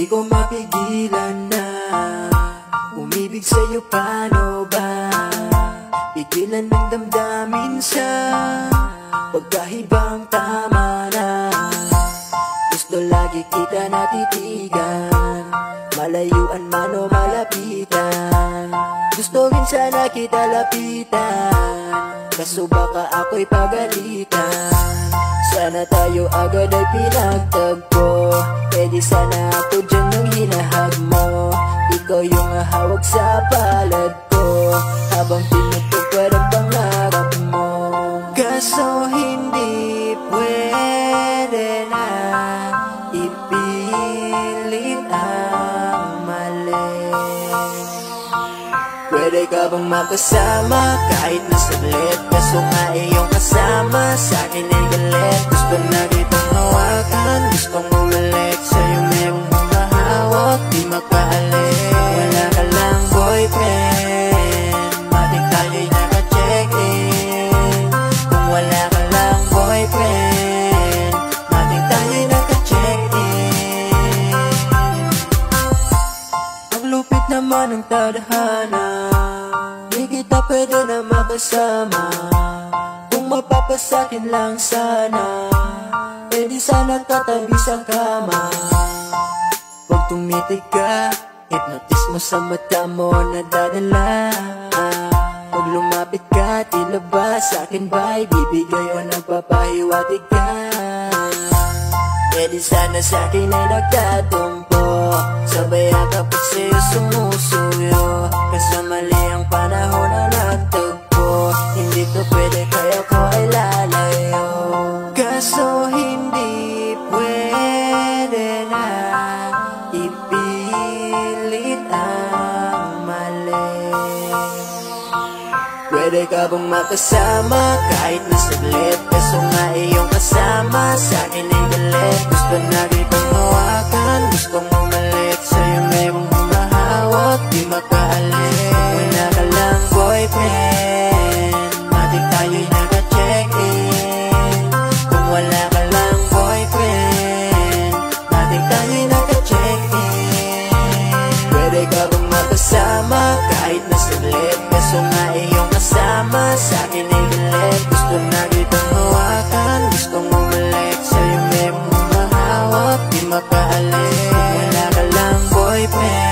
ko mapigilan na umibig sa'yo, paano ba? Pigilan ng damdamin sa pagkahibang tama na. Gusto lagi kita natitigan, malayuan man o malapitan. Gusto rin sana kita lapitan, kaso baka ako'y pagalitan. Sana tayo agad ay pinagtagpo, pwede sana ako dyan ang hinahag mo. Ikaw yung hawag sa palad ko, habang tinutupad ang pangarap mo. Kaso hindi pwede na ipilit ang mali. Pwede ka bang makasama kahit na saglit? Kaso nga iyong kasama sa'kin ay galit. Gusto na kitang hawakan, gustong umalik sa'yo, merong mga hawak, di makaalis. Wala ka lang boyfriend, matik tayo'y naka-check-in. Kung wala ka lang boyfriend, matik tayo'y naka-check-in. Ang lupit naman ng tadhana, di kita pwede na makasama. Kung mapapasakin lang sana, pwede sana katabi sa kama. Pag tumitig ka, hypnotis mo sa mata mo nadadala. Pag lumapit ka, tila ba sa'kin ba'y bibigay o nagpapahiwatig ka? Pwede sana sa'kin ay nagtatumpo, sabay akap at sa'yo sumusuyo. Kaso mali ang panahon na nagtagpo, hindi to pwede kaya ko ay lalayo. Kaso hindi pwede na ipilit ang mali. Pwede ka bang makasama kahit na saglit? Kaso nga iyong kasama sa'kin ay galit. Gusto na kitang hawakan, gustong umalik sa'yo, merong humahawak, di makaalis. Wala ka lang boyfriend, matik tayo'y naka-check-in. Kung wala ka lang boyfriend, matik tayo'y naka-check-in. Pwede ka bang makasama kahit na saglit? Kaso nga iyong kasama sa'kin ay galit. Gusto na kitang hawakan, gustong umalik sa'yo, merong humahawak, di makaalis. Wala ka lang boyfriend,